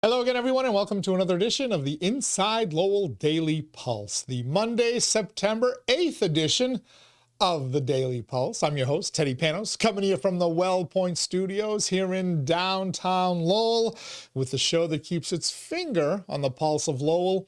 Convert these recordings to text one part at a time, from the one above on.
Hello again, everyone, and welcome to another edition of the Inside Lowell Daily Pulse, the Monday, September 8th edition of the Daily Pulse. I'm your host, Teddy Panos, coming to you from the WellPoint Studios here in downtown Lowell with the show that keeps its finger on the pulse of Lowell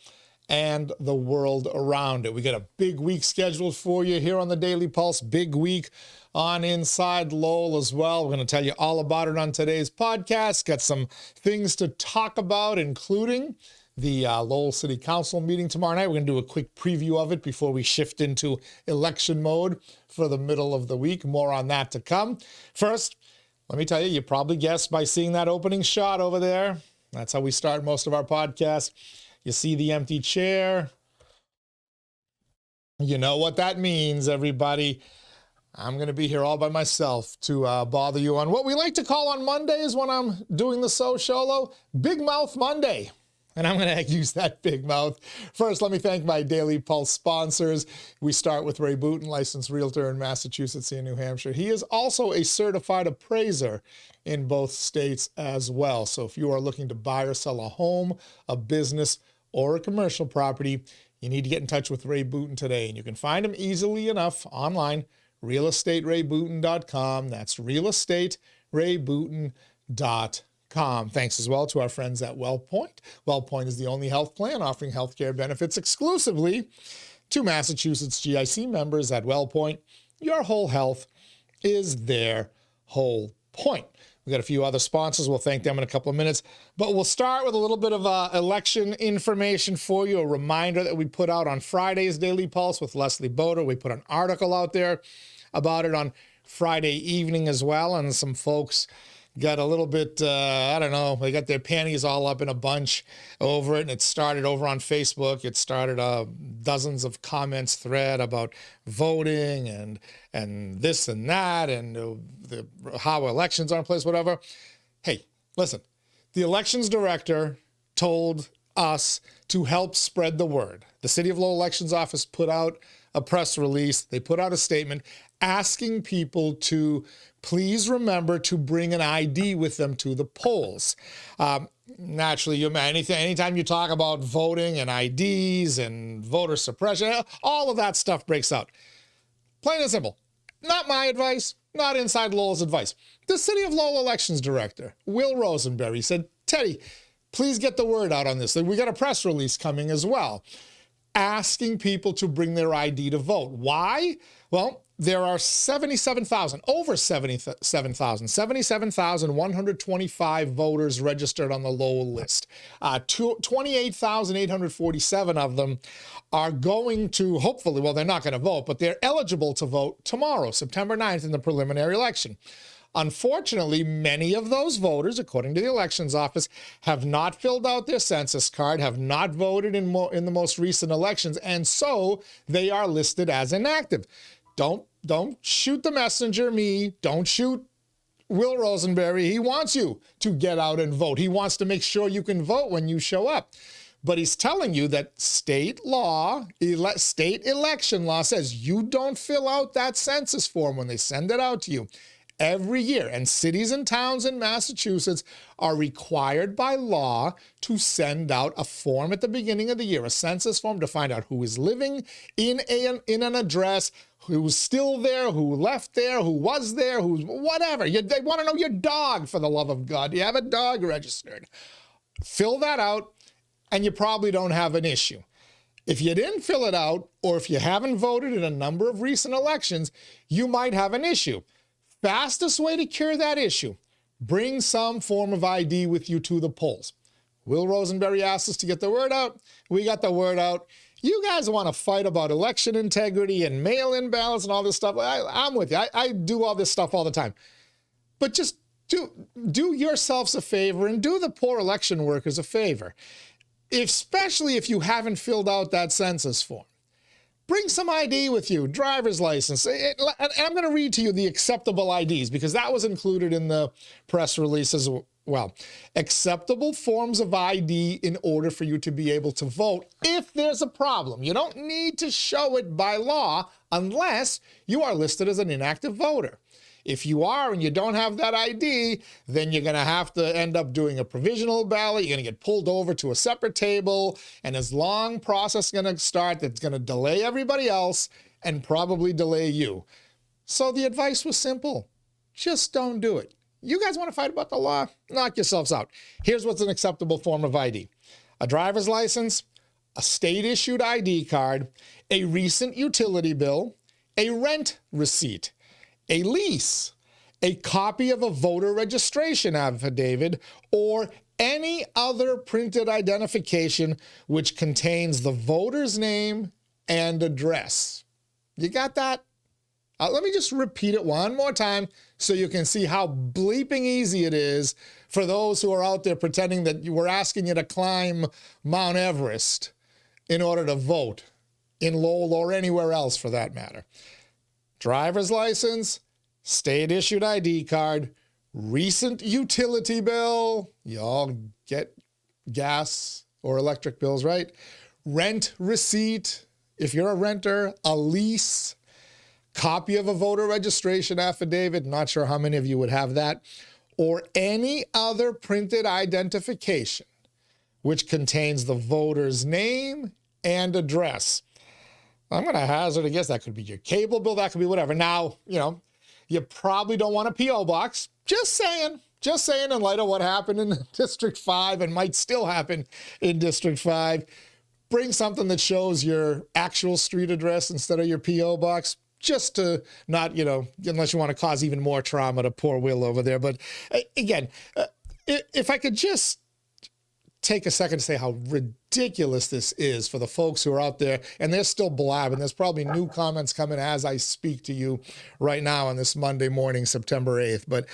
and the world around it. We got a big week scheduled for you here on the Daily Pulse, big week on Inside Lowell as well. We're going to tell you all about it on today's podcast. Got some things to talk about, including the Lowell City Council meeting tomorrow night. We're going to do a quick preview of it before we shift into election mode for the middle of the week. More on that to come. First, let me tell you, you probably guessed by seeing that opening shot over there. That's how we start most of our podcasts. You see the empty chair. You know what that means, everybody. I'm going to be here all by myself to bother you on what we like to call on Mondays when I'm doing the solo, Big Mouth Monday. And I'm going to use that big mouth. First, let me thank my Daily Pulse sponsors. We start with Ray Booten, licensed realtor in Massachusetts and New Hampshire. He is also a certified appraiser in both states as well. So if you are looking to buy or sell a home, a business, or a commercial property, you need to get in touch with Ray Booten today. And you can find him easily enough online, realestaterayBooten.com. That's realestaterayBooten.com. Thanks as well to our friends at WellPoint. WellPoint is the only health plan offering healthcare benefits exclusively to Massachusetts GIC members at WellPoint. Your whole health is their whole point. We've got a few other sponsors. We'll thank them in a couple of minutes. But we'll start with a little bit of election information for you. A reminder that we put out on Friday's Daily Pulse with Leslie Boder. We put an article out there about it on Friday evening as well. And some folks got a little bit, I don't know, they got their panties all up in a bunch over it. And it started over on Facebook. It started dozens of comments thread about voting and this and that and how elections are in place, whatever. Hey, listen, the elections director told us to help spread the word. The City of Lowell Elections Office put out a press release. They put out a statement asking people to please remember to bring an ID with them to the polls. Naturally, anytime you talk about voting and IDs and voter suppression, all of that stuff breaks out. Plain and simple. Not my advice, not Inside Lowell's advice. The City of Lowell Elections Director, Will Rosenberry, said, Teddy, please get the word out on this. We got a press release coming as well, asking people to bring their ID to vote. Why? Well, there are 77,125 voters registered on the Lowell list. 28,847 of them are going to, hopefully, well, they're not going to vote, but they're eligible to vote tomorrow, September 9th, in the preliminary election. Unfortunately, many of those voters, according to the elections office, have not filled out their census card, have not voted in the most recent elections, and so they are listed as inactive. Don't shoot the messenger, me. Don't shoot Will Rosenberry. He wants you to get out and vote. He wants to make sure you can vote when you show up. But he's telling you that state election law says you don't fill out that census form when they send it out to you every year. And cities and towns in Massachusetts are required by law to send out a form at the beginning of the year, a census form to find out who is living in an address, who's still there, who left there, who was there, who's whatever. They want to know your dog, for the love of God. Do you have a dog registered? Fill that out, and you probably don't have an issue. If you didn't fill it out, or if you haven't voted in a number of recent elections, you might have an issue. Fastest way to cure that issue, bring some form of ID with you to the polls. Will Rosenberry asked us to get the word out. We got the word out. You guys want to fight about election integrity and mail-in ballots and all this stuff. I'm with you. I do all this stuff all the time. But just do yourselves a favor and do the poor election workers a favor, especially if you haven't filled out that census form. Bring some ID with you, driver's license. And I'm going to read to you the acceptable IDs because that was included in the press release as well. Acceptable forms of ID in order for you to be able to vote if there's a problem. You don't need to show it by law unless you are listed as an inactive voter. If you are and you don't have that ID, then you're going to have to end up doing a provisional ballot. You're going to get pulled over to a separate table, and this long process going to start that's going to delay everybody else and probably delay you. So the advice was simple. Just don't do it. You guys want to fight about the law? Knock yourselves out. Here's what's an acceptable form of ID. A driver's license, a state-issued ID card, a recent utility bill, a rent receipt, a lease, a copy of a voter registration affidavit, or any other printed identification which contains the voter's name and address. You got that? Let me just repeat it one more time so you can see how bleeping easy it is for those who are out there pretending that we're asking you to climb Mount Everest in order to vote in Lowell or anywhere else for that matter. Driver's license, state-issued ID card, recent utility bill. You all get gas or electric bills, right? Rent receipt, if you're a renter, a lease, copy of a voter registration affidavit, not sure how many of you would have that, or any other printed identification which contains the voter's name and address. I'm going to hazard a guess that could be your cable bill, that could be whatever. Now, you probably don't want a P.O. box. Just saying in light of what happened in District 5 and might still happen in District 5, bring something that shows your actual street address instead of your P.O. box, just to not, unless you want to cause even more trauma to poor Will over there. But again, if I could just take a second to say how ridiculous this is for the folks who are out there, and they're still blabbing. There's probably new comments coming as I speak to you right now on this Monday morning, September 8th. But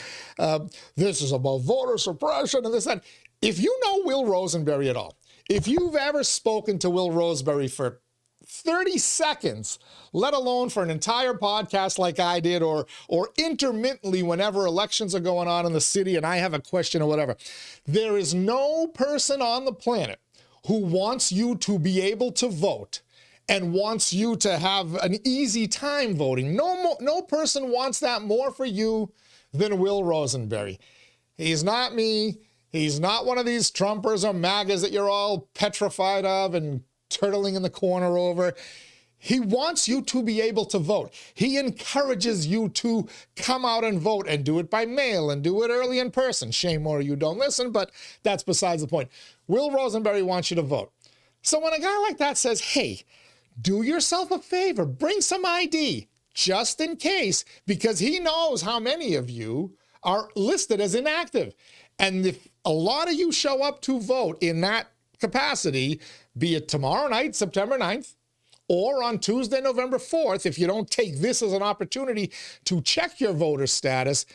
this is about voter suppression and this, that. If you know Will Rosenberry at all, if you've ever spoken to Will Rosenberry for 30 seconds, let alone for an entire podcast like I did, or intermittently whenever elections are going on in the city and I have a question or whatever. There is no person on the planet who wants you to be able to vote and wants you to have an easy time voting. No person wants that more for you than Will Rosenberry. He's not me. He's not one of these Trumpers or MAGAs that you're all petrified of and turtling in the corner over. He wants you to be able to vote. He encourages you to come out and vote and do it by mail and do it early in person. Shame more you don't listen, but that's besides the point. Will Rosenberry wants you to vote. So when a guy like that says, hey, do yourself a favor, bring some ID, just in case, because he knows how many of you are listed as inactive. And if a lot of you show up to vote in that capacity, be it tomorrow night, September 9th, or on Tuesday, November 4th, if you don't take this as an opportunity to check your voter status,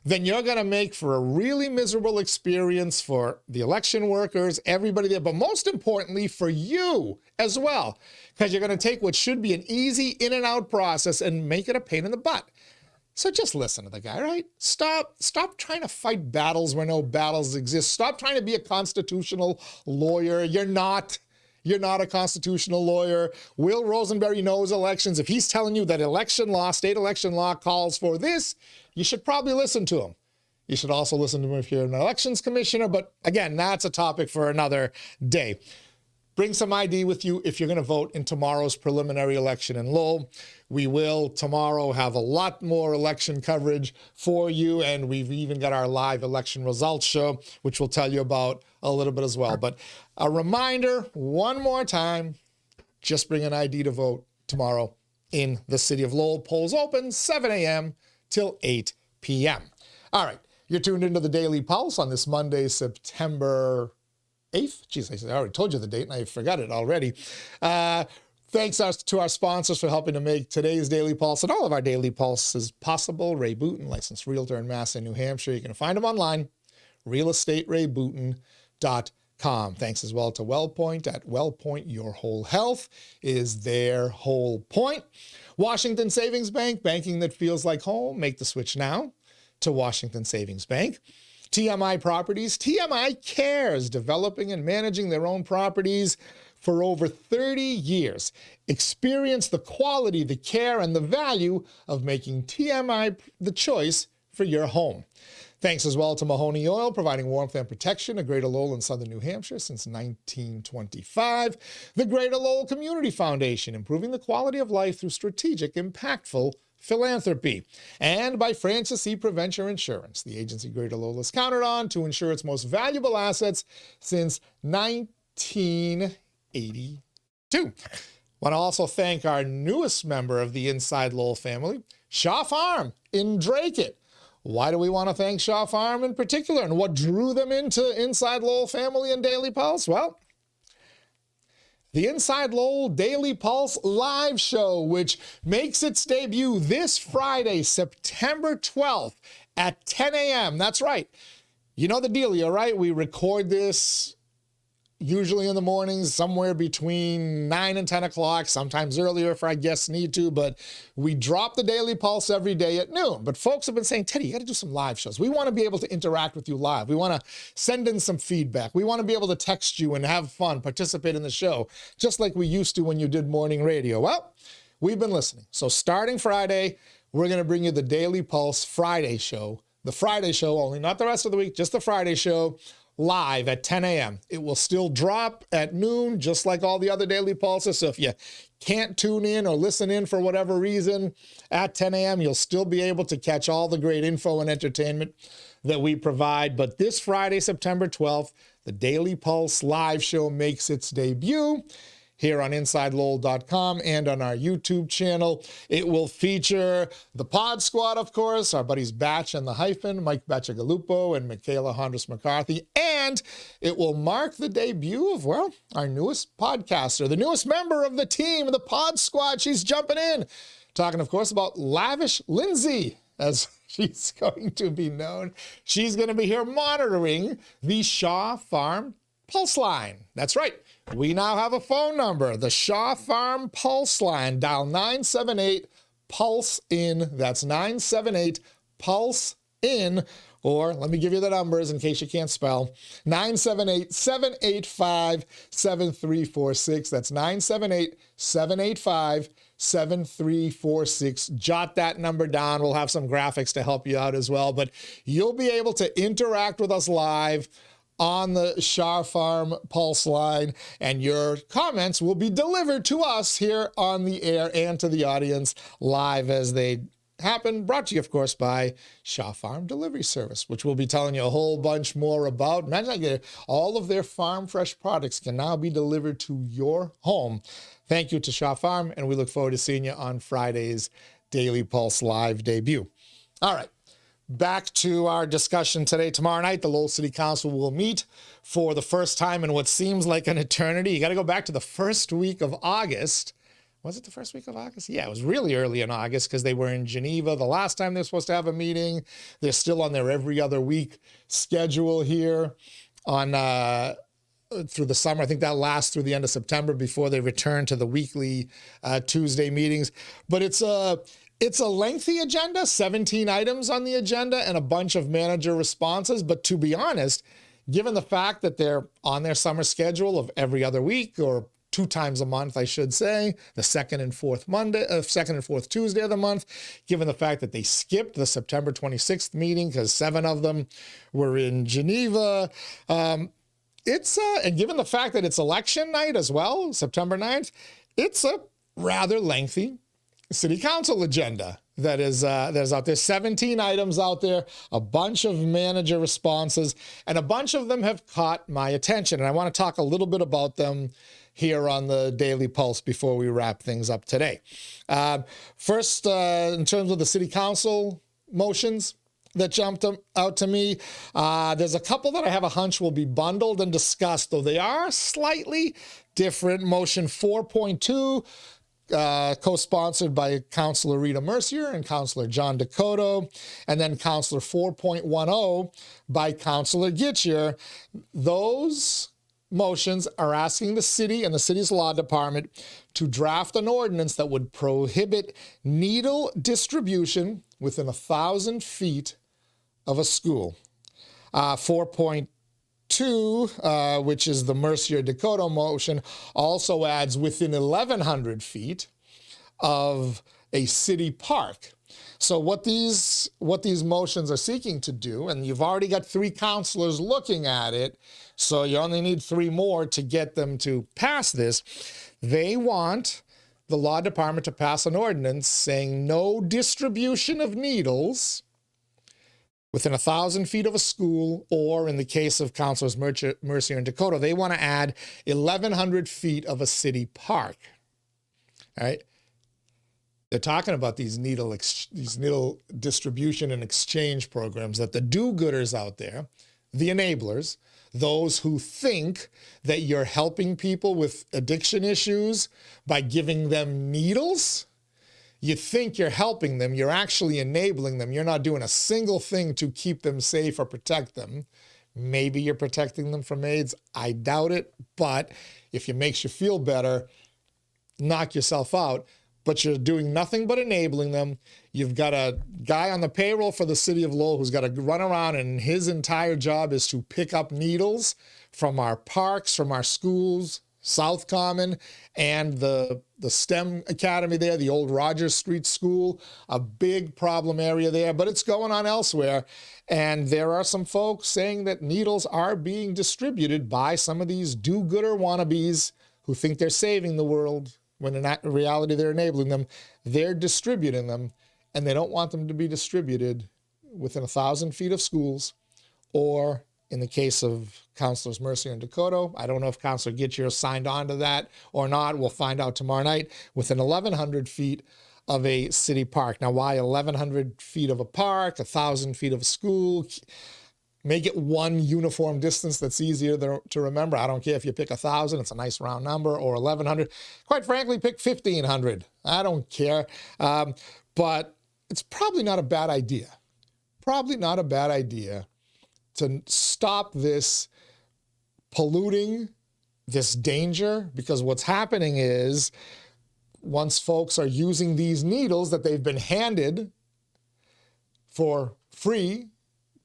then you're going to make for a really miserable experience for the election workers, everybody there, but most importantly for you as well, because you're going to take what should be an easy in and out process and make it a pain in the butt. So just listen to the guy, right? Stop trying to fight battles where no battles exist. Stop trying to be a constitutional lawyer. You're not a constitutional lawyer. Will Rosenberry knows elections. If he's telling you that election law, state election law calls for this, you should probably listen to him. You should also listen to him if you're an elections commissioner. But again, that's a topic for another day. Bring some ID with you if you're going to vote in tomorrow's preliminary election in Lowell. We will tomorrow have a lot more election coverage for you, and we've even got our live election results show, which we'll tell you about a little bit as well. But a reminder, one more time, just bring an ID to vote tomorrow in the city of Lowell. Polls open 7 a.m. till 8 p.m. All right, you're tuned into the Daily Pulse on this Monday, September 8th. Geez, I already told you the date and I forgot it already. Thanks to our sponsors for helping to make today's Daily Pulse and all of our Daily Pulses possible. Ray Booten, licensed realtor in Mass and New Hampshire. You can find him online, realestaterayBooten.com. Thanks as well to WellPoint at WellPoint. Your whole health is their whole point. Washington Savings Bank, banking that feels like home. Make the switch now to Washington Savings Bank. TMI Properties, TMI Cares, developing and managing their own properties for over 30 years. Experience the quality, the care, and the value of making TMI the choice for your home. Thanks as well to Mahoney Oil, providing warmth and protection to Greater Lowell and Southern New Hampshire since 1925. The Greater Lowell Community Foundation, improving the quality of life through strategic, impactful philanthropy. And by Francis E. Preventure Insurance, the agency Greater Lowell has counted on to insure its most valuable assets since 1982. Want to also thank our newest member of the Inside Lowell family, Shaw Farm in Dracut. Why do we want to thank Shaw Farm in particular, and what drew them into Inside Lowell Family and Daily Pulse? Well, the Inside Lowell Daily Pulse live show, which makes its debut this Friday, September 12th at 10 a.m. That's right. You know the dealio, right? We record this usually in the mornings, somewhere between 9 and 10 o'clock, sometimes earlier if our guests need to, but we drop the Daily Pulse every day at noon. But folks have been saying, Teddy, you got to do some live shows. We want to be able to interact with you live. We want to send in some feedback. We want to be able to text you and have fun, participate in the show, just like we used to when you did morning radio. Well, we've been listening. So starting Friday, we're going to bring you the Daily Pulse Friday show. The Friday show only, not the rest of the week, just the Friday show, live at 10 a.m. It will still drop at noon, just like all the other Daily Pulses. So if you can't tune in or listen in for whatever reason at 10 a.m., you'll still be able to catch all the great info and entertainment that we provide. But this Friday, September 12th, the Daily Pulse live show makes its debut here on InsideLowell.com and on our YouTube channel. It will feature the Pod Squad, of course, our buddies Batch and the Hyphen, Mike Bacigalupo and Michaela Hondas McCarthy, and it will mark the debut of, well, our newest podcaster, the newest member of the team, the Pod Squad. She's jumping in, talking, of course, about Lavish Lindsay, as she's going to be known. She's going to be here monitoring the Shaw Farm Pulse Line. That's right. We now have a phone number, the Shaw Farm Pulse Line. Dial 978-PULSE-IN. That's 978-PULSE-IN. Or let me give you the numbers in case you can't spell. 978-785-7346. That's 978-785-7346. Jot that number down. We'll have some graphics to help you out as well. But you'll be able to interact with us live on the Shaw Farm Pulse Line, and your comments will be delivered to us here on the air and to the audience live as they happen. Brought to you, of course, by Shaw Farm Delivery Service, which we'll be telling you a whole bunch more about. Imagine all of their farm fresh products can now be delivered to your home. Thank you to Shaw Farm, and we look forward to seeing you on Friday's Daily Pulse live debut. All right. Back to our discussion today. Tomorrow night, the Lowell City Council will meet for the first time in what seems like an eternity. You got to go back to the first week of August. Was it the first week of August? Yeah, it was really early in August because they were in Geneva the last time they were supposed to have a meeting. They're still on their every other week schedule here on through the summer. I think that lasts through the end of September before they return to the weekly Tuesday meetings. But it's a lengthy agenda, 17 items on the agenda and a bunch of manager responses. But to be honest, given the fact that they're on their summer schedule of every other week, or 2 times a month, I should say, the second and fourth Tuesday of the month, given the fact that they skipped the September 26th meeting because 7 of them were in Geneva, and given the fact that it's election night as well, September 9th, it's a rather lengthy City Council agenda that is out there. 17 items out there, a bunch of manager responses, and a bunch of them have caught my attention. And I want to talk a little bit about them here on the Daily Pulse before we wrap things up today. First, in terms of the City Council motions that jumped out to me, there's a couple that I have a hunch will be bundled and discussed, though they are slightly different. Motion 4.2, co-sponsored by Councillor Rita Mercier and Councillor John Dakota, and then Councillor 4.10 by Councillor Gitcher. Those motions are asking the city and the city's law department to draft an ordinance that would prohibit needle distribution within 1,000 feet of a school. 4.2 2, which is the Mercier-Dakota motion, also adds within 1,100 feet of a city park. So what these motions are seeking to do, and you've already got 3 councilors looking at it, so you only need 3 more to get them to pass this. They want the law department to pass an ordinance saying no distribution of needles within 1,000 feet of a school, or in the case of Councilors Mercier and Dakota, they want to add 1,100 feet of a city park. All right. They're talking about these needle distribution and exchange programs that the do-gooders out there, the enablers, those who think that you're helping people with addiction issues by giving them needles. You think you're helping them, you're actually enabling them. You're not doing a single thing to keep them safe or protect them. Maybe you're protecting them from AIDS. I doubt it, but if it makes you feel better, knock yourself out. But you're doing nothing but enabling them. You've got a guy on the payroll for the city of Lowell who's got to run around, and his entire job is to pick up needles from our parks, from our schools, South Common, and the STEM Academy there, the old Rogers Street School, a big problem area there, but it's going on elsewhere. And there are some folks saying that needles are being distributed by some of these do-gooder wannabes who think they're saving the world, when in reality they're enabling them. They're distributing them, and they don't want them to be distributed within 1,000 feet of schools, or in the case of Councilors Mercier and Dakota, I don't know if Councilor 𝐁𝐢𝐠 signed on to that or not. We'll find out tomorrow night, within 1,100 feet of a city park. Now, why 1,100 feet of a park, 1,000 feet of a school? Make it one uniform distance that's easier to remember. I don't care if you pick 1,000, it's a nice round number, or 1,100. Quite frankly, pick 1,500. I don't care. But it's probably not a bad idea. Probably not a bad idea to stop this polluting, this danger, because what's happening is once folks are using these needles that they've been handed for free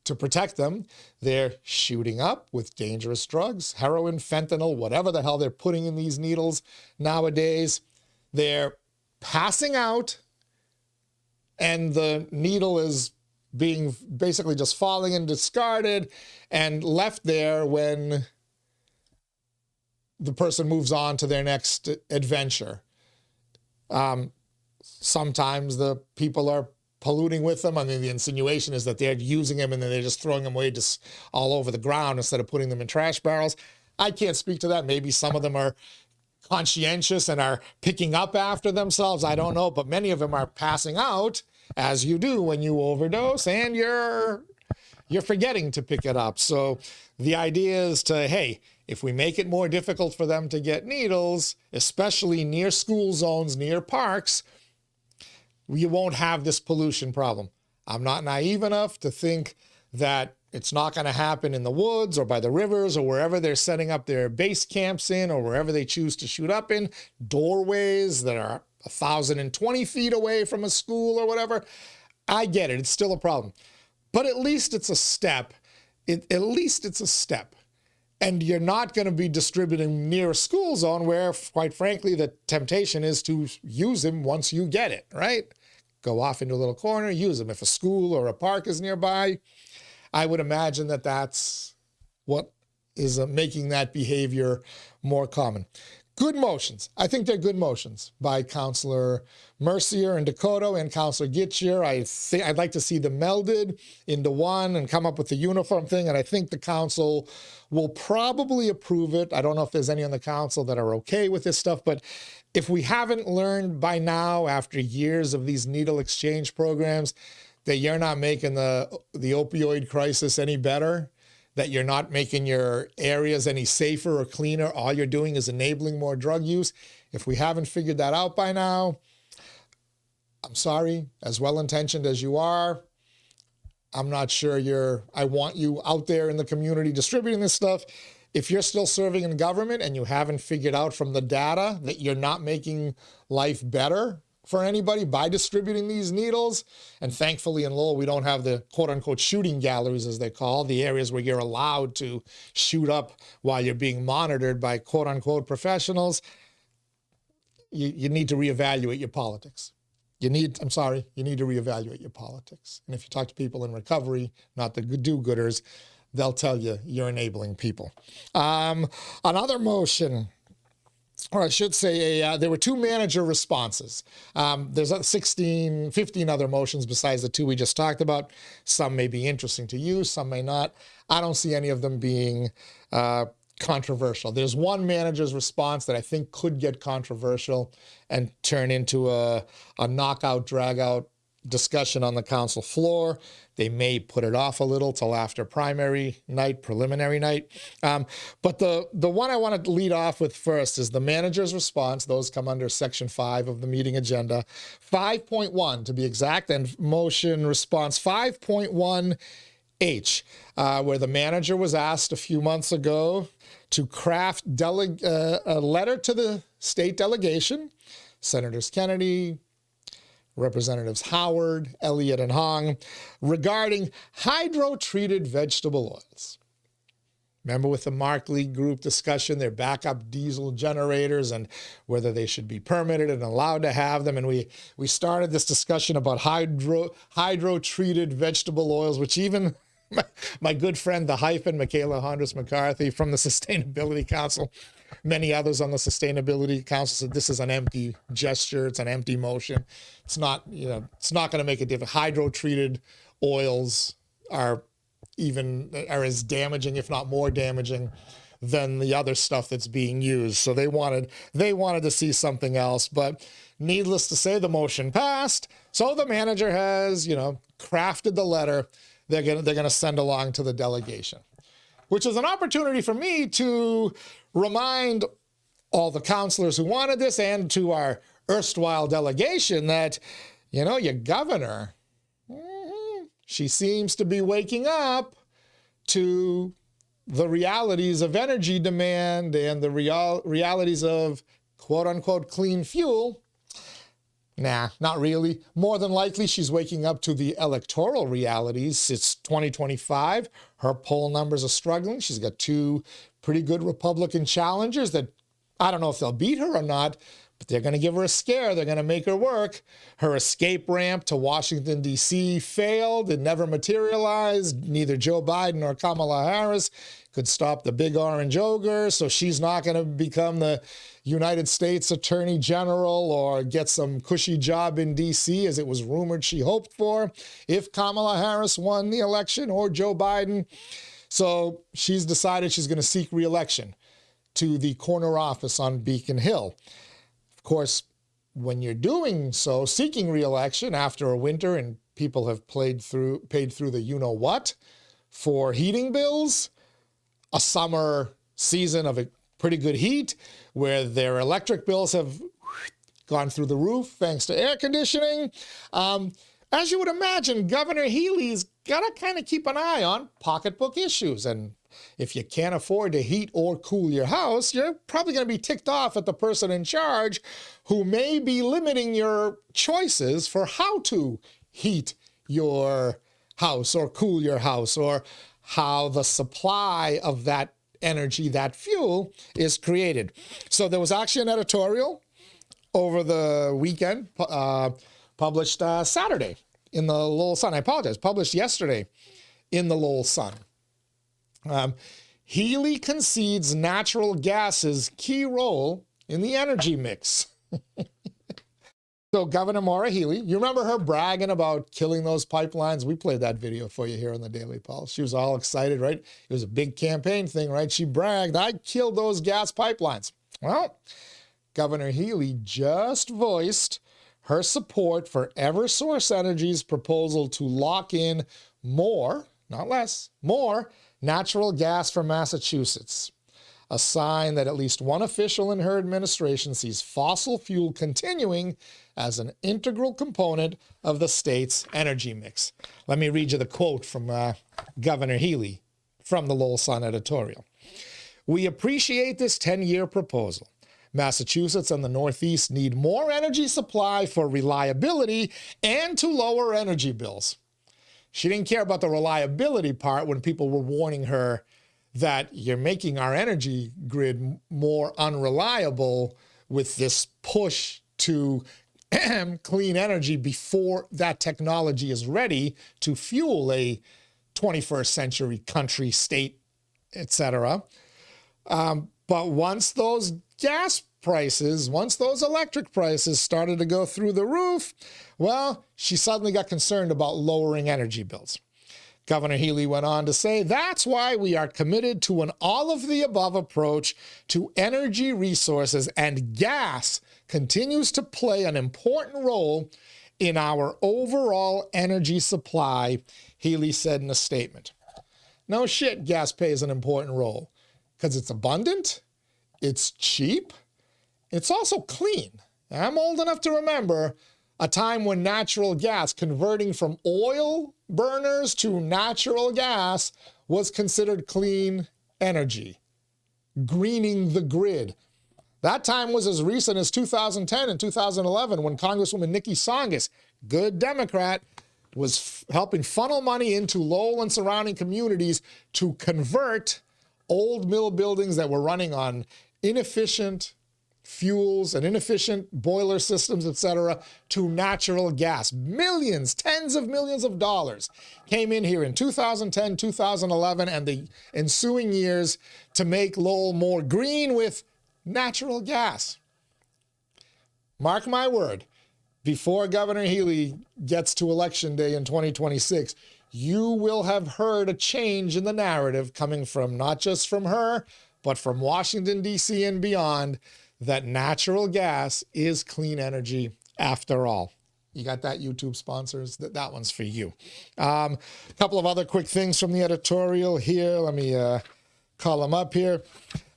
to protect them, they're shooting up with dangerous drugs, heroin, fentanyl, whatever the hell they're putting in these needles nowadays. They're passing out, and the needle is being basically just falling and discarded and left there when the person moves on to their next adventure. Sometimes the people are polluting with them. I mean, the insinuation is that they're using them and then they're just throwing them away just all over the ground instead of putting them in trash barrels. I can't speak to that. Maybe some of them are conscientious and are picking up after themselves. I don't know, but many of them are passing out, as you do when you overdose, and you're forgetting to pick it up. So the idea is to, hey, if we make it more difficult for them to get needles, especially near school zones, near parks, you won't have this pollution problem. I'm not naive enough to think that it's not going to happen in the woods or by the rivers or wherever they're setting up their base camps in, or wherever they choose to shoot up in, doorways that are 1,020 feet away from a school or whatever. I get it. It's still a problem. But at least it's a step. At least it's a step. And you're not going to be distributing near a school zone where, quite frankly, the temptation is to use them once you get it, right? Go off into a little corner, use them. If a school or a park is nearby, I would imagine that that's what is making that behavior more common. Good motions. I think they're good motions by Councilor Mercier and Dakota and Councilor 𝐁𝐢𝐠. I'd like to see them melded into one and come up with a uniform thing, and I think the council will probably approve it. I don't know if there's any on the council that are okay with this stuff, but if we haven't learned by now, after years of these needle exchange programs, that you're not making the opioid crisis any better, that you're not making your areas any safer or cleaner, all you're doing is enabling more drug use. If we haven't figured that out by now, I'm sorry, as well-intentioned as you are, I'm not sure I want you out there in the community distributing this stuff. If you're still serving in government and you haven't figured out from the data that you're not making life better for anybody by distributing these needles. And thankfully in Lowell, we don't have the quote unquote shooting galleries, as they call, the areas where you're allowed to shoot up while you're being monitored by quote unquote professionals. You need to reevaluate your politics. You need to reevaluate your politics. And if you talk to people in recovery, not the do-gooders, they'll tell you you're enabling people. Another motion, or I should say, there were 2 manager responses. There's 15 other motions besides the 2 we just talked about. Some may be interesting to you, some may not. I don't see any of them being controversial. There's one manager's response that I think could get controversial and turn into a knockout, drag-out discussion on the council floor. They may put it off a little till after primary night, preliminary night. But the one I want to lead off with first is the manager's response. Those come under section 5 of the meeting agenda. 5.1 to be exact, and motion response 5.1H, where the manager was asked a few months ago to craft a letter to the state delegation, Senators Kennedy, Representatives Howard, Elliott, and Hong, regarding hydro-treated vegetable oils. Remember with the Markley Group discussion, their backup diesel generators and whether they should be permitted and allowed to have them. And we started this discussion about hydro-treated vegetable oils, which even my good friend, the hyphen, Michaela Hondras McCarthy from the Sustainability Council, many others on the Sustainability Council said this is an empty gesture. It's an empty motion. It's not, it's not going to make a difference. Hydro-treated oils are as damaging, if not more damaging, than the other stuff that's being used. So they wanted to see something else. But needless to say, the motion passed. So the manager has, crafted the letter they're gonna send along to the delegation, which is an opportunity for me to remind all the councilors who wanted this and to our erstwhile delegation that, your governor, she seems to be waking up to the realities of energy demand and the realities of quote unquote clean fuel. Nah, not really. More than likely, she's waking up to the electoral realities. It's 2025. Her poll numbers are struggling. She's got 2 pretty good Republican challengers that I don't know if they'll beat her or not, but they're going to give her a scare. They're going to make her work. Her escape ramp to Washington, D.C. failed. It never materialized. Neither Joe Biden nor Kamala Harris could stop the big orange ogre, so she's not going to become the United States Attorney General or get some cushy job in D.C. as it was rumored she hoped for if Kamala Harris won the election or Joe Biden. So she's decided she's going to seek re-election to the corner office on Beacon Hill. Of course, when you're doing so, seeking re-election after a winter and people have paid through the you-know-what for heating bills, a summer season of a pretty good heat where their electric bills have gone through the roof thanks to air conditioning. As you would imagine, Governor Healey's got to kind of keep an eye on pocketbook issues. And if you can't afford to heat or cool your house, you're probably going to be ticked off at the person in charge who may be limiting your choices for how to heat your house or cool your house, or how the supply of that energy, that fuel, is created. So there was actually an editorial over the weekend, published Saturday in the Lowell Sun. I apologize, published yesterday in the Lowell Sun. Healey concedes natural gas's key role in the energy mix. So Governor Maura Healey, you remember her bragging about killing those pipelines? We played that video for you here on the Daily Pulse. She was all excited, right? It was a big campaign thing, right? She bragged, I killed those gas pipelines. Well, Governor Healey just voiced her support for Eversource Energy's proposal to lock in more, not less, more natural gas for Massachusetts. A sign that at least one official in her administration sees fossil fuel continuing as an integral component of the state's energy mix. Let me read you the quote from Governor Healey from the Lowell Sun editorial. We appreciate this 10-year proposal. Massachusetts and the Northeast need more energy supply for reliability and to lower energy bills. She didn't care about the reliability part when people were warning her that you're making our energy grid more unreliable with this push to clean energy before that technology is ready to fuel a 21st century country, state, etc. But once those gas prices, once those electric prices started to go through the roof, well, she suddenly got concerned about lowering energy bills. Governor Healey went on to say, that's why we are committed to an all-of-the-above approach to energy resources, and gas continues to play an important role in our overall energy supply, Healey said in a statement. No shit, gas plays an important role because it's abundant, it's cheap, it's also clean. I'm old enough to remember a time when natural gas, converting from oil burners to natural gas, was considered clean energy, greening the grid. That time was as recent as 2010 and 2011 when Congresswoman Nikki Tsongas, good Democrat, was helping funnel money into Lowell and surrounding communities to convert old mill buildings that were running on inefficient fuels and inefficient boiler systems, etc., to natural gas. Millions, tens of millions of dollars came in here in 2010, 2011, and the ensuing years to make Lowell more green with natural gas. Mark my word, before Governor Healey gets to Election Day in 2026, you will have heard a change in the narrative coming from not just from her, but from Washington, D.C. and beyond, that natural gas is clean energy after all. You got that, YouTube sponsors? That one's for you. A couple of other quick things from the editorial here. Let me call them up here.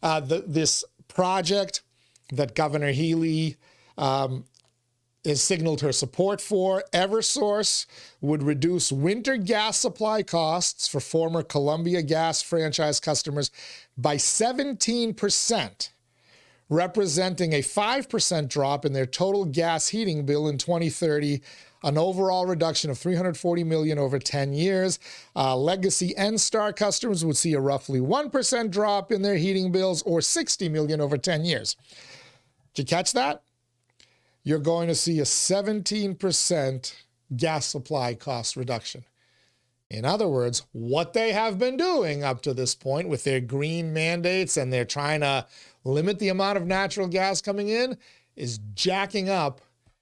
This project that Governor Healey has signaled her support for, Eversource, would reduce winter gas supply costs for former Columbia Gas franchise customers by 17%. Representing a 5% drop in their total gas heating bill in 2030, an overall reduction of $340 million over 10 years. Legacy N-Star customers would see a roughly 1% drop in their heating bills, or $60 million over 10 years. Did you catch that? You're going to see a 17% gas supply cost reduction. In other words, what they have been doing up to this point with their green mandates, and they're trying to limit the amount of natural gas coming in, is jacking up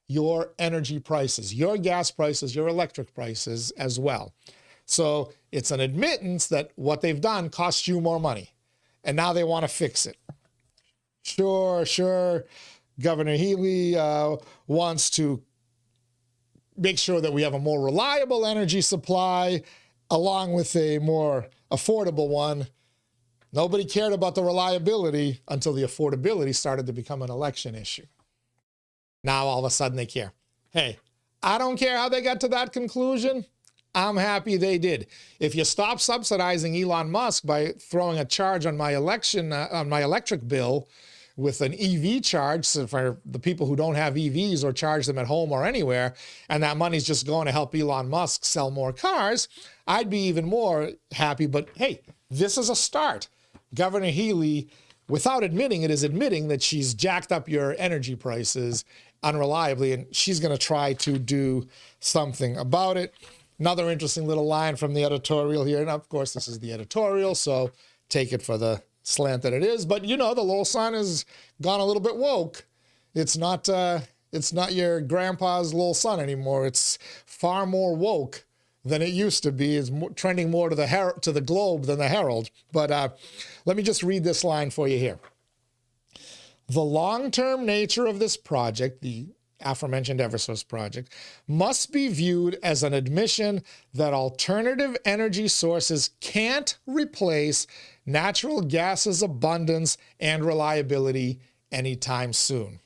your energy prices, your gas prices, your electric prices as well. So it's an admittance that what they've done costs you more money, and now they want to fix it. Sure. Governor Healey wants to make sure that we have a more reliable energy supply along with a more affordable one. Nobody cared about the reliability until the affordability started to become an election issue. Now all of a sudden they care. Hey, I don't care how they got to that conclusion. I'm happy they did. If you stop subsidizing Elon Musk by throwing a charge on my electric bill with an EV charge, so for the people who don't have EVs or charge them at home or anywhere, and that money's just going to help Elon Musk sell more cars, I'd be even more happy. But hey, this is a start. Governor Healey, without admitting it, is admitting that she's jacked up your energy prices unreliably, and she's going to try to do something about it. Another interesting little line from the editorial here, and of course this is the editorial, so take it for the slant that it is, but you know, the Lowell Sun has gone a little bit woke. It's not your grandpa's Lowell Sun anymore. It's far more woke than it used to be. It's trending more to the Globe than the Herald. But let me just read this line for you here. The long-term nature of this project, the aforementioned Eversource project, must be viewed as an admission that alternative energy sources can't replace natural gas's abundance and reliability anytime soon.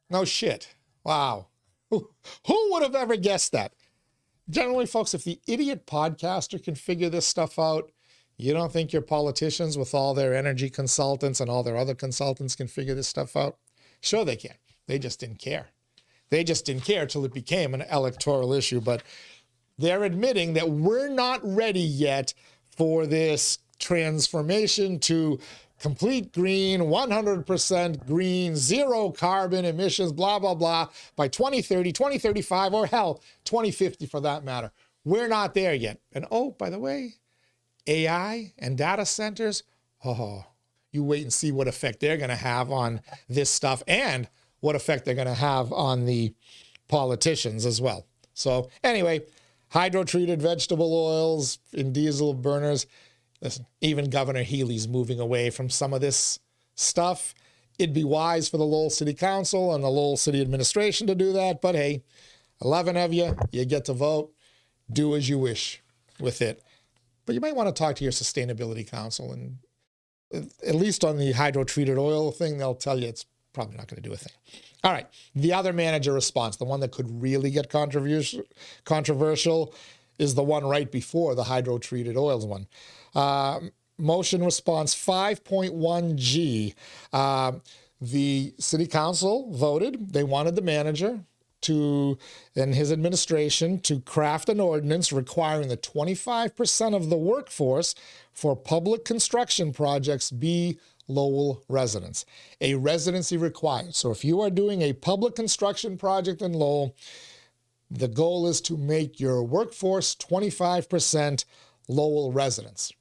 No shit. Wow. Who would have ever guessed that? Generally, folks, if the idiot podcaster can figure this stuff out, You don't think your politicians with all their energy consultants and all their other consultants can figure this stuff out? Sure they can. They just didn't care. They just didn't care till it became an electoral issue. But they're admitting that we're not ready yet for this transformation to complete green, 100% green, zero carbon emissions, blah, blah, blah, by 2030, 2035, or hell, 2050 for that matter. We're not there yet. And oh, by the way, AI and data centers, oh, you wait and see what effect they're going to have on this stuff and what effect they're going to have on the politicians as well. So anyway, hydro-treated vegetable oils in diesel burners. Listen, even Governor Healey's moving away from some of this stuff. It'd be wise for the Lowell City Council and the Lowell City Administration to do that. But hey, 11 of you, you get to vote. Do as you wish with it. But you might want to talk to your Sustainability Council. And at least on the hydro-treated oil thing, they'll tell you it's probably not going to do a thing. All right, the other manager response, the one that could really get controversial, is the one right before the hydro-treated oils one. Motion response 5.1G. The city council voted. They wanted the manager and his administration to craft an ordinance requiring that 25% of the workforce for public construction projects be Lowell residents. A residency required. So if you are doing a public construction project in Lowell, the goal is to make your workforce 25% Lowell residents.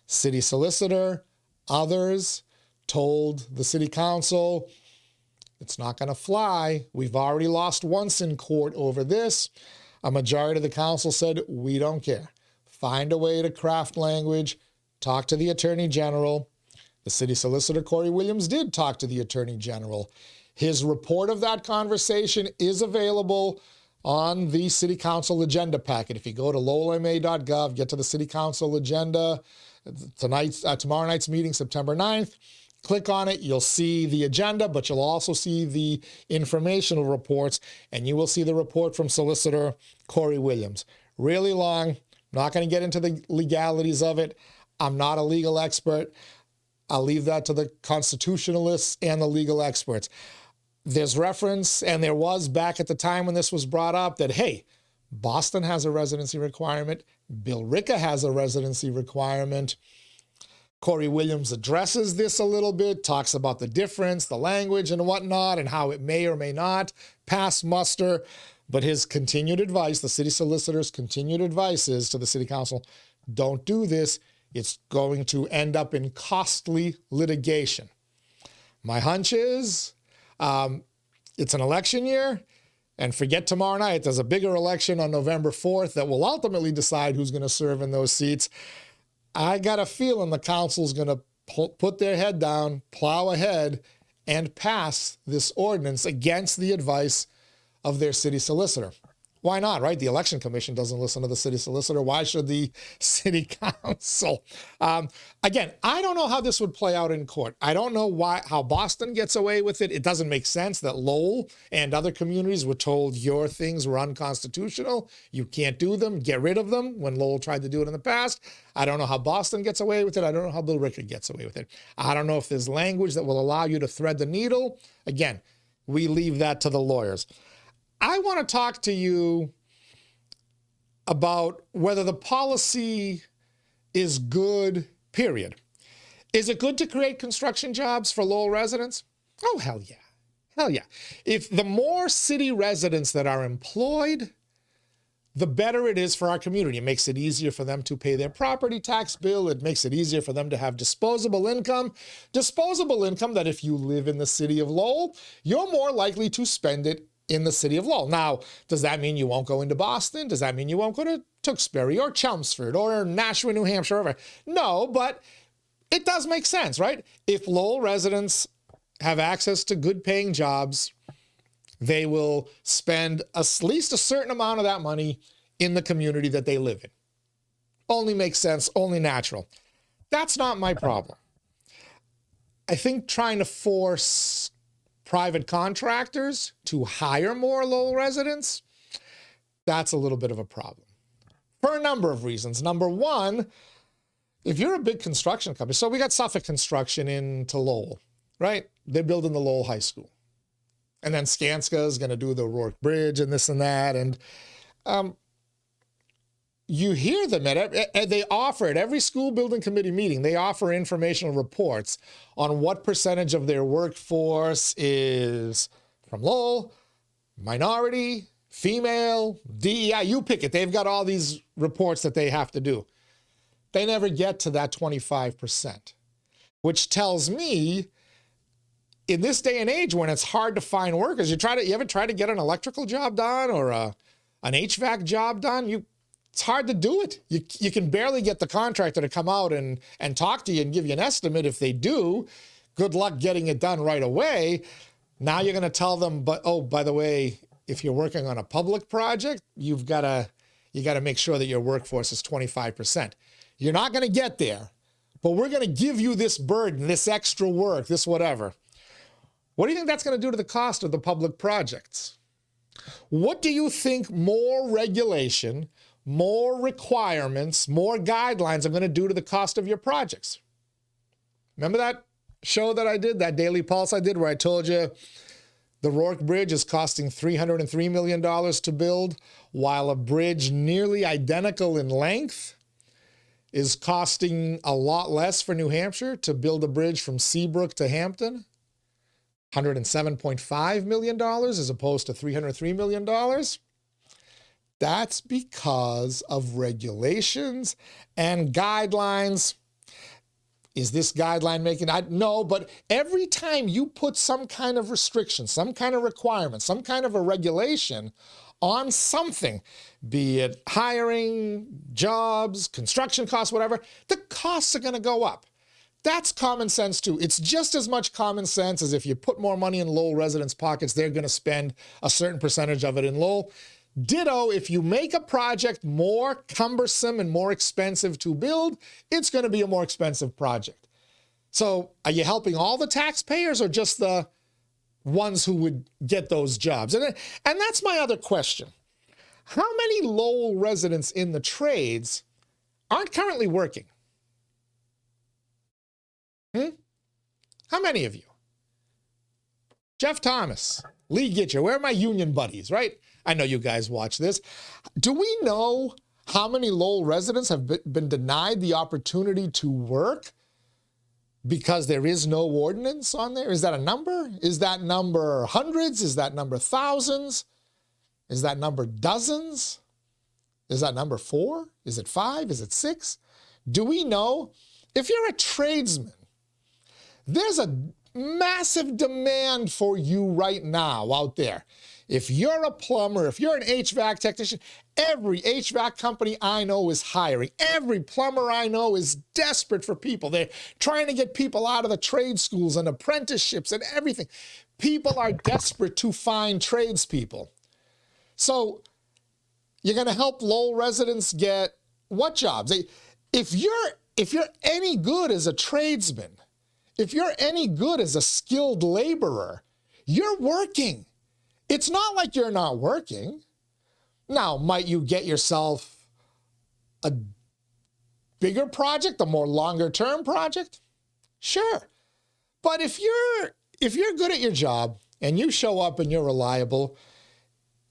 City solicitor, others told the city council, it's not going to fly. We've already lost once in court over this. A majority of the council said, we don't care. Find a way to craft language, talk to the Attorney General. The city solicitor, Corey Williams, did talk to the Attorney General. His report of that conversation is available on the City Council agenda packet. If you go to lowellma.gov, get to the City Council agenda, tomorrow night's meeting, September 9th, click on it. You'll see the agenda, but you'll also see the informational reports, and you will see the report from Solicitor Corey Williams. Really long. I'm not going to get into the legalities of it. I'm not a legal expert. I'll leave that to the constitutionalists and the legal experts. There's reference, and there was back at the time when this was brought up, that, hey, Boston has a residency requirement. Billerica has a residency requirement. Corey Williams addresses this a little bit, talks about the difference, the language and whatnot, and how it may or may not pass muster. But his continued advice, the city solicitor's continued advice is to the city council, don't do this. It's going to end up in costly litigation. My hunch is it's an election year, and forget tomorrow night. There's a bigger election on November 4th that will ultimately decide who's going to serve in those seats. I got a feeling the council's going to put their head down, plow ahead, and pass this ordinance against the advice of their city solicitor. Why not, right? The election commission doesn't listen to the city solicitor. Why should the city council? Again, I don't know how this would play out in court. I don't know how Boston gets away with it. It doesn't make sense that Lowell and other communities were told your things were unconstitutional. You can't do them. Get rid of them, when Lowell tried to do it in the past. I don't know how Boston gets away with it. I don't know how Billerica gets away with it. I don't know if there's language that will allow you to thread the needle. Again, we leave that to the lawyers. I want to talk to you about whether the policy is good, period. Is it good to create construction jobs for Lowell residents? Oh, hell yeah. Hell yeah. If the more city residents that are employed, the better it is for our community. It makes it easier for them to pay their property tax bill. It makes it easier for them to have disposable income. Disposable income that if you live in the city of Lowell, you're more likely to spend it in the city of Lowell. Now, does that mean you won't go into Boston? Does that mean you won't go to Tewksbury or Chelmsford or Nashua, New Hampshire? Or no, but it does make sense, right? If Lowell residents have access to good paying jobs, they will spend at least a certain amount of that money in the community that they live in. Only makes sense, only natural. That's not my problem. I think trying to force private contractors to hire more Lowell residents, that's a little bit of a problem for a number of reasons. Number one, if you're a big construction company, so we got Suffolk Construction into Lowell, right? They're building the Lowell High School. And then Skanska is going to do the Rourke Bridge and this and that. And you hear them they offer at every school building committee meeting, they offer informational reports on what percentage of their workforce is from Lowell, minority, female, DEI, you pick it. They've got all these reports that they have to do. They never get to that 25%, which tells me in this day and age when it's hard to find workers, you ever try to get an electrical job done or an HVAC job done? It's hard to do it. You can barely get the contractor to come out and talk to you and give you an estimate. If they do, good luck getting it done right away. Now you're going to tell them, but oh, by the way, if you're working on a public project, you got to make sure that your workforce is 25%. You're not going to get there, but we're going to give you this burden, this extra work, this whatever. What do you think that's going to do to the cost of the public projects? What do you think more regulation, more requirements, more guidelines are going to do to the cost of your projects? Remember that show that I did, that Daily Pulse I did, where I told you the Rourke Bridge is costing $303 million to build, while a bridge nearly identical in length is costing a lot less for New Hampshire to build a bridge from Seabrook to Hampton? $107.5 million as opposed to $303 million. That's because of regulations and guidelines. Is this guideline making? No, but every time you put some kind of restriction, some kind of requirement, some kind of a regulation on something, be it hiring, jobs, construction costs, whatever, the costs are going to go up. That's common sense too. It's just as much common sense as if you put more money in Lowell residents' pockets, they're going to spend a certain percentage of it in Lowell. Ditto, if you make a project more cumbersome and more expensive to build, it's going to be a more expensive project. So are you helping all the taxpayers or just the ones who would get those jobs? And that's my other question. How many Lowell residents in the trades aren't currently working? How many of you? Jeff Thomas, Lee Gitcher, where are my union buddies, right? I know you guys watch this. Do we know how many Lowell residents have been denied the opportunity to work because there is no ordinance on there? Is that a number? Is that number hundreds? Is that number thousands? Is that number dozens? Is that number 4? Is it 5? Is it 6? Do we know? If you're a tradesman, there's a massive demand for you right now out there. If you're a plumber, if you're an HVAC technician, every HVAC company I know is hiring. Every plumber I know is desperate for people. They're trying to get people out of the trade schools and apprenticeships and everything. People are desperate to find tradespeople. So you're going to help Lowell residents get what jobs? If you're any good as a tradesman, if you're any good as a skilled laborer, you're working. It's not like you're not working. Now, might you get yourself a bigger project, a more longer-term project? Sure. But if you're good at your job and you show up and you're reliable,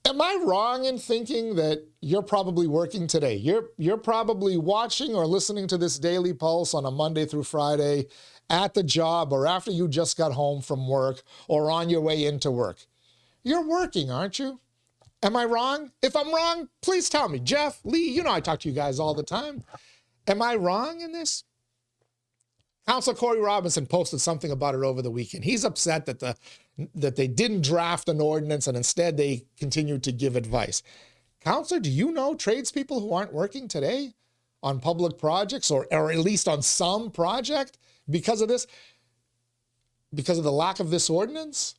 am I wrong in thinking that you're probably working today? You're probably watching or listening to this Daily Pulse on a Monday through Friday at the job or after you just got home from work or on your way into work. You're working, aren't you? Am I wrong? If I'm wrong, please tell me. Jeff, Lee, you know I talk to you guys all the time. Am I wrong in this? Councilor Corey Robinson posted something about it over the weekend. He's upset that they didn't draft an ordinance and instead they continued to give advice. Councilor, do you know tradespeople who aren't working today on public projects or at least on some project because of this? Because of the lack of this ordinance?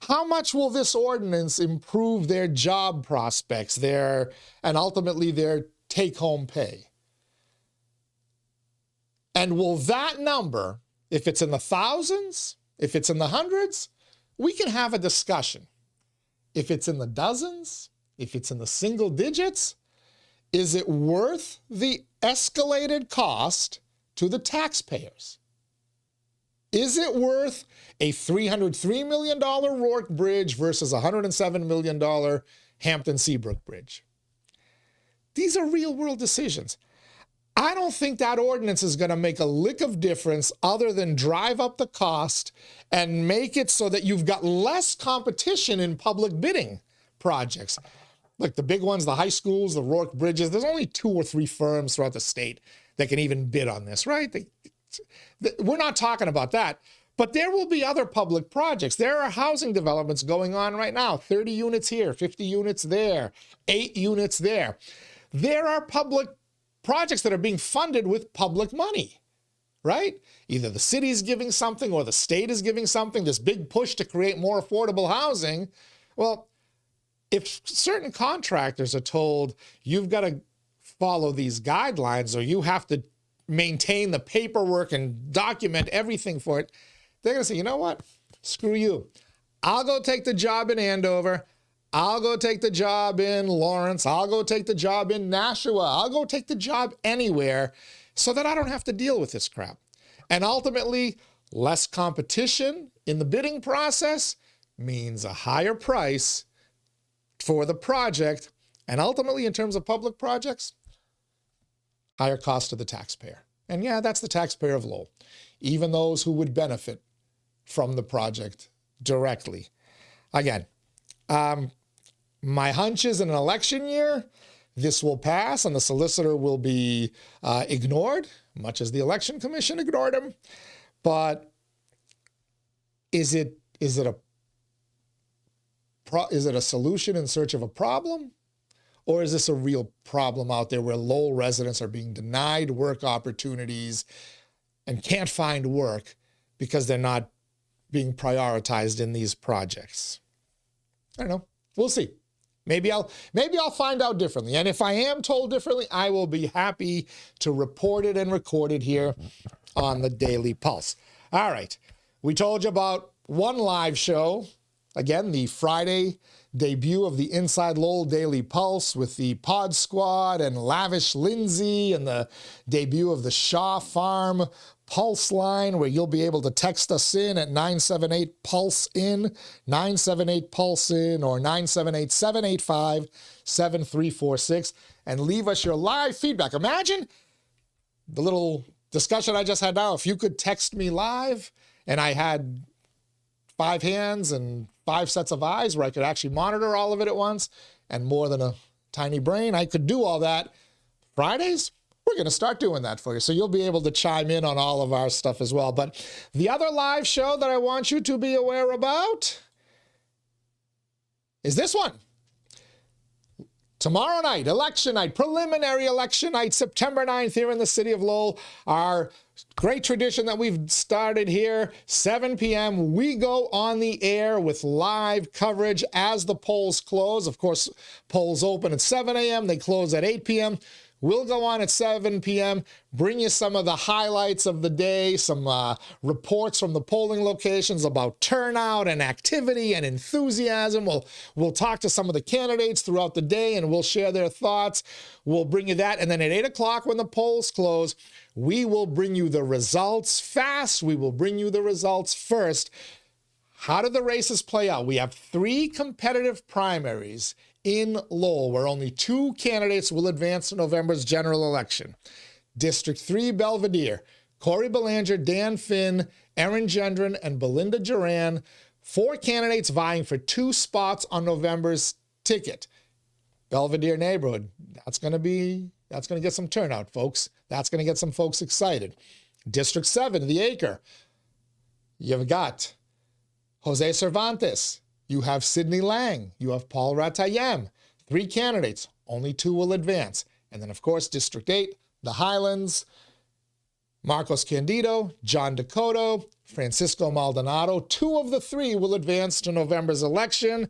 How much will this ordinance improve their job prospects, and ultimately their take-home pay? And will that number, if it's in the thousands, if it's in the hundreds, we can have a discussion. If it's in the dozens, if it's in the single digits, is it worth the escalated cost to the taxpayers? Is it worth a $303 million Rourke Bridge versus a $107 million Hampton Seabrook Bridge? These are real-world decisions. I don't think that ordinance is going to make a lick of difference other than drive up the cost and make it so that you've got less competition in public bidding projects. Look, the big ones, the high schools, the Rourke Bridges, there's only 2 or 3 firms throughout the state that can even bid on this, right? We're not talking about that. But there will be other public projects. There are housing developments going on right now, 30 units here, 50 units there, 8 units there. There are public projects that are being funded with public money, right? Either the city is giving something or the state is giving something, this big push to create more affordable housing. Well, if certain contractors are told you've got to follow these guidelines or you have to maintain the paperwork and document everything for it, they're going to say, you know what? Screw you. I'll go take the job in Andover. I'll go take the job in Lawrence. I'll go take the job in Nashua. I'll go take the job anywhere so that I don't have to deal with this crap. And ultimately, less competition in the bidding process means a higher price for the project. And ultimately, in terms of public projects, higher cost to the taxpayer. And yeah, that's the taxpayer of Lowell. Even those who would benefit from the project directly. Again, my hunch is in an election year, this will pass and the solicitor will be ignored, much as the Election Commission ignored him. But is it a solution in search of a problem? Or is this a real problem out there where Lowell residents are being denied work opportunities and can't find work because they're not being prioritized in these projects? I don't know. We'll see. Maybe I'll find out differently. And if I am told differently, I will be happy to report it and record it here on the Daily Pulse. All right. We told you about one live show. Again, the Friday debut of the Inside Lowell Daily Pulse with the Pod Squad and Lavish Lindsay, and the debut of the Shaw Farm Pulse line, where you'll be able to text us in at 978-PULSE-IN, 978-PULSE-IN, or 978-785-7346, and leave us your live feedback. Imagine the little discussion I just had now. If you could text me live and I had 5 hands and 5 sets of eyes where I could actually monitor all of it at once, and more than a tiny brain, I could do all that. Fridays, we're going to start doing that for you. So you'll be able to chime in on all of our stuff as well. But the other live show that I want you to be aware about is this one. Tomorrow night, election night, preliminary election night, September 9th here in the city of Lowell. Our great tradition that we've started here, 7 p.m. We go on the air with live coverage as the polls close. Of course, polls open at 7 a.m. They close at 8 p.m. We'll go on at 7 p.m., bring you some of the highlights of the day, some reports from the polling locations about turnout and activity and enthusiasm. We'll talk to some of the candidates throughout the day, and we'll share their thoughts. We'll bring you that. And then at 8 o'clock when the polls close, we will bring you the results fast. We will bring you the results first. How did the races play out? We have 3 competitive primaries in Lowell, where only 2 candidates will advance to November's general election. District 3, Belvedere, Corey Belanger, Dan Finn, Erin Gendron, and Belinda Duran. 4 candidates vying for 2 spots on November's ticket. Belvedere neighborhood, that's going to get some turnout, folks. That's going to get some folks excited. District 7, The Acre. You've got Jose Cervantes. You have Sidney Lang. You have Paul Ratayem. 3 candidates. Only 2 will advance. And then, of course, District 8, the Highlands, Marcos Candido, John Dakota, Francisco Maldonado. 2 of the 3 will advance to November's election.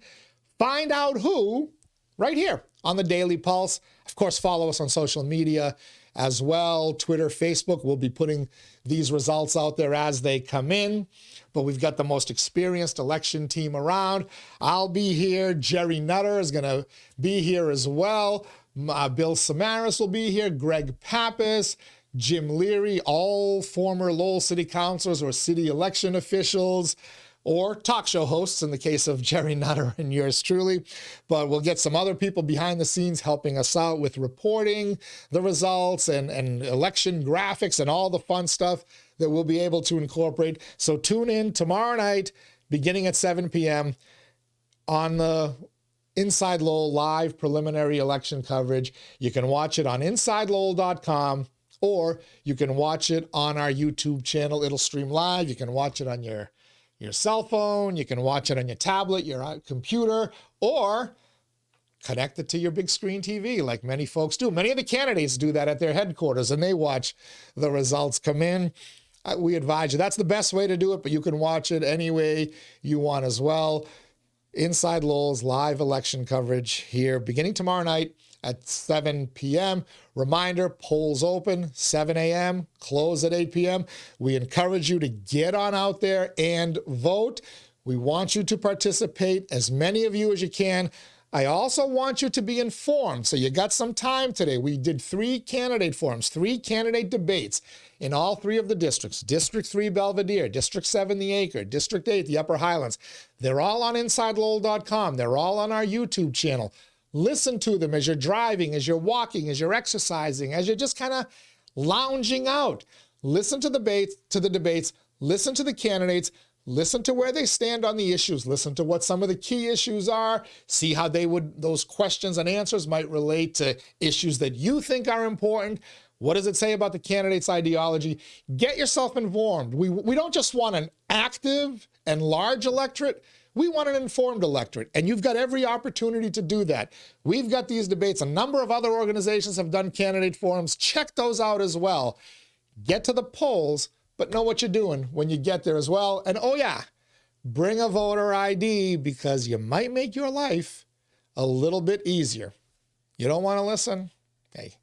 Find out who right here on the Daily Pulse. Of course, follow us on social media as well. Twitter, Facebook. We'll be putting these results out there as they come in. But we've got the most experienced election team around. I'll be here. Jerry Nutter is going to be here as well. Bill Samaras will be here. Greg Pappas, Jim Leary, all former Lowell City Councilors or city election officials, or talk show hosts in the case of Jerry Nutter and yours truly. But we'll get some other people behind the scenes helping us out with reporting the results and election graphics and all the fun stuff that we'll be able to incorporate. So tune in tomorrow night, beginning at 7 p.m. on the Inside Lowell live preliminary election coverage. You can watch it on InsideLowell.com, or you can watch it on our YouTube channel. It'll stream live. You can watch it on your cell phone, you can watch it on your tablet, your computer, or connect it to your big screen TV like many folks do. Many of the candidates do that at their headquarters and they watch the results come in. We advise you, that's the best way to do it, but you can watch it any way you want as well. Inside Lowell's live election coverage here beginning tomorrow night at 7 p.m. Reminder, polls open 7 a.m., close at 8 p.m. We encourage you to get on out there and vote. We want you to participate, as many of you as you can. I also want you to be informed. So you got some time today. We did 3 candidate forums, 3 candidate debates in all 3 of the districts. District 3, Belvedere, District 7, the Acre, District 8, the Upper Highlands. They're all on InsideLowell.com. They're all on our YouTube channel. Listen to them as you're driving, as you're walking, as you're exercising, as you're just kind of lounging out. Listen to the debates, listen to the candidates, listen to where they stand on the issues, listen to what some of the key issues are, see how those questions and answers might relate to issues that you think are important. What does it say about the candidate's ideology? Get yourself informed. We don't just want an active and large electorate. We want an informed electorate, and you've got every opportunity to do that. We've got these debates. A number of other organizations have done candidate forums. Check those out as well. Get to the polls, but know what you're doing when you get there as well. And oh yeah, bring a voter ID because you might make your life a little bit easier. You don't want to listen? Hey,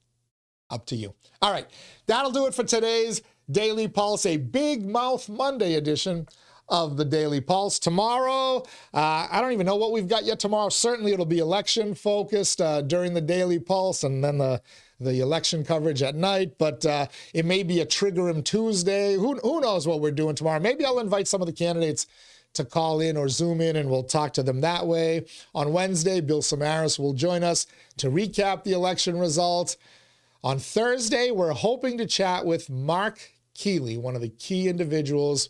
up to you. All right, that'll do it for today's Daily Pulse, a Big Mouth Monday edition of the Daily Pulse. Tomorrow, I don't even know what we've got yet tomorrow. Certainly it'll be election focused during the Daily Pulse and then the election coverage at night, but it may be a Trigger 'em Tuesday. Who knows what we're doing tomorrow? Maybe I'll invite some of the candidates to call in or Zoom in and we'll talk to them that way. On Wednesday, Bill Samaras will join us to recap the election results. On Thursday, we're hoping to chat with Mark Keeley, one of the key individuals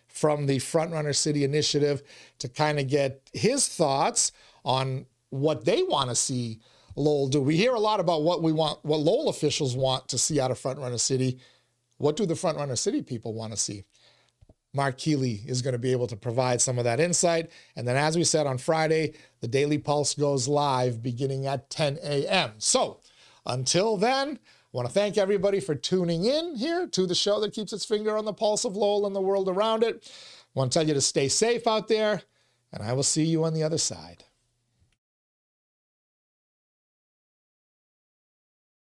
from the Frontrunner City Initiative, to kind of get his thoughts on what they want to see Lowell do. We hear a lot about what Lowell officials want to see out of Frontrunner City. What do the Frontrunner City people want to see? Mark Keeley is going to be able to provide some of that insight. And then, as we said on Friday, the Daily Pulse goes live beginning at 10 a.m. So until then, I want to thank everybody for tuning in here to the show that keeps its finger on the pulse of Lowell and the world around it. I want to tell you to stay safe out there, and I will see you on the other side.